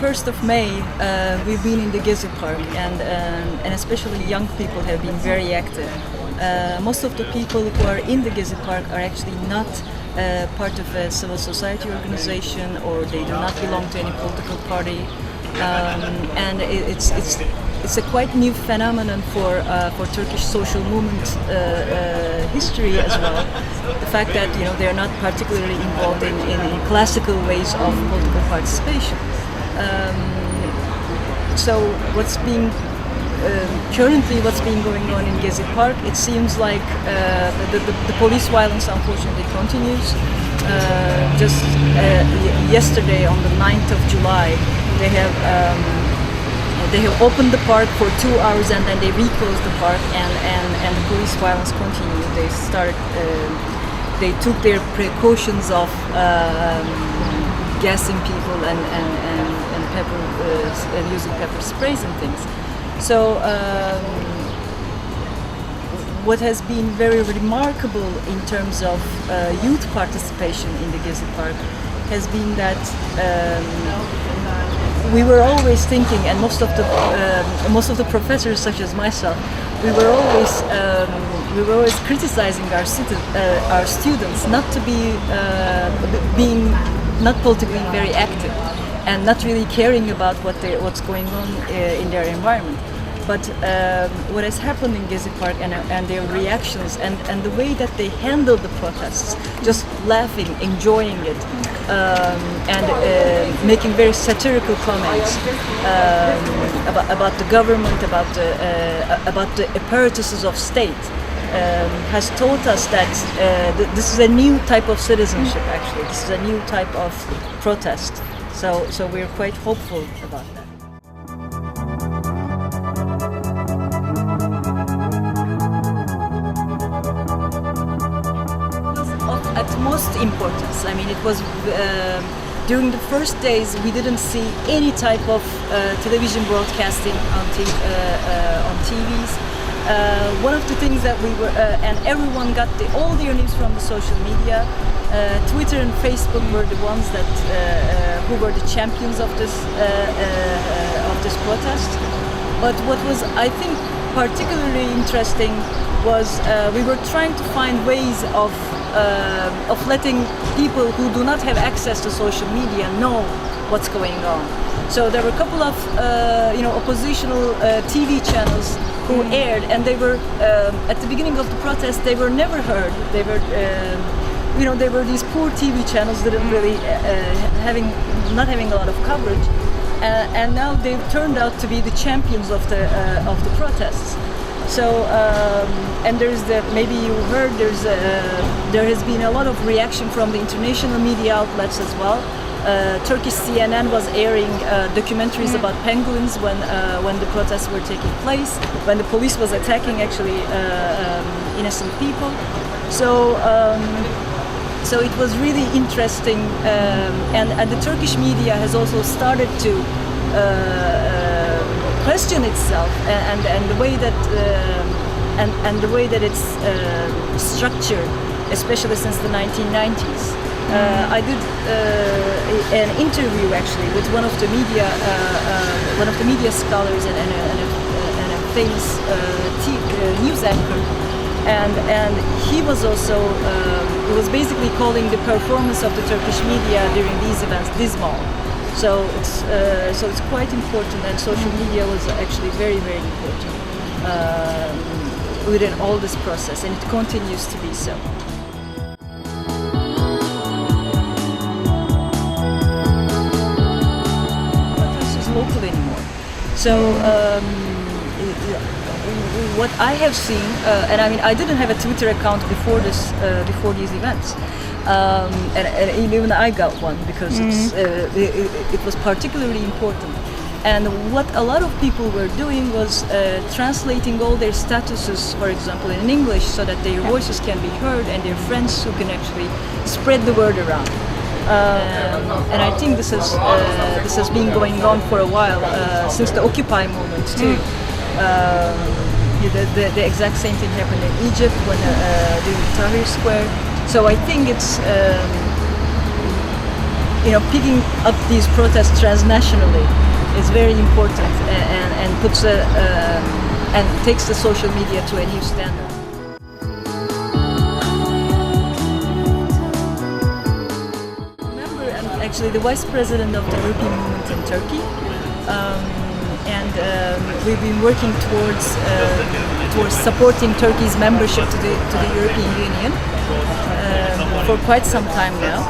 1st of May, we've been in the Gezi Park, and especially young people have been very active. Most of the people who are in the Gezi Park are actually not part of a civil society organization, or they do not belong to any political party, and it's a quite new phenomenon for Turkish social movement history as well. The fact that they are not particularly involved in classical ways of political participation. So currently what's been going on in Gezi Park, it seems like the police violence unfortunately continues. Just yesterday on the 9th of July, they have opened the park for 2 hours and then they reclosed the park, and the police violence continued. They took their precautions of gassing people and pepper and using pepper sprays and things. So what has been very remarkable in terms of youth participation in the Gezi Park has been that we were always thinking, and most of the professors, such as myself, we were always criticizing our students not to be not politically very active and not really caring about what's going on in their environment. But what has happened in Gezi Park and their reactions and the way that they handle the protests, just laughing, enjoying it, and making very satirical comments about the government, about the apparatuses of state, has taught us that this is a new type of citizenship. Actually, this is a new type of protest. So we're quite hopeful about that. Utmost importance. I mean, it was during the first days we didn't see any type of television broadcasting on TVs. One of the things that we were, and everyone got all their news from the social media. Twitter and Facebook were the ones that who were the champions of this protest. But what was, I think, particularly interesting was we were trying to find ways of letting people who do not have access to social media know what's going on. So there were a couple of oppositional TV channels who aired, and they were at the beginning of the protest. They were never heard. They were they were these poor TV channels that didn't really not having a lot of coverage, and now they've turned out to be the champions of the protests. So and maybe you heard there has been a lot of reaction from the international media outlets as well. Turkish CNN was airing documentaries about penguins when the protests were taking place, when the police was attacking actually innocent people. So it was really interesting, and the Turkish media has also started to question itself and the way that and the way that it's structured, especially since the 1990s. I did an interview actually with one of the media scholars and a famous news anchor, and he was also he was basically calling the performance of the Turkish media during these events dismal. So it's quite important, and social media was actually very, very important within all this process, and it continues to be so. This is local anymore. So what I have seen, and I mean, I didn't have a Twitter account before these events. And even I got one because it was particularly important. And what a lot of people were doing was translating all their statuses, for example, in English, so that their voices can be heard and their friends who can actually spread the word around. And I think this has been going on for a while, since the Occupy movement too. The exact same thing happened in Egypt when during Tahrir Square. So I think picking up these protests transnationally is very important, and puts and takes the social media to a new standard. I'm actually the vice president of the European movement in Turkey, and we've been working towards supporting Turkey's membership to the European Union for quite some time now.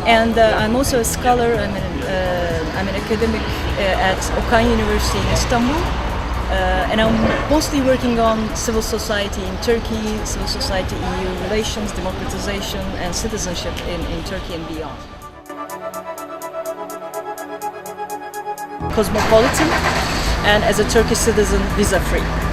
And I'm also a scholar. I'm an academic at Okan University in Istanbul, and I'm mostly working on civil society in Turkey, civil society-EU relations, democratization, and citizenship in Turkey and beyond. Cosmopolitan, and as a Turkish citizen, visa-free.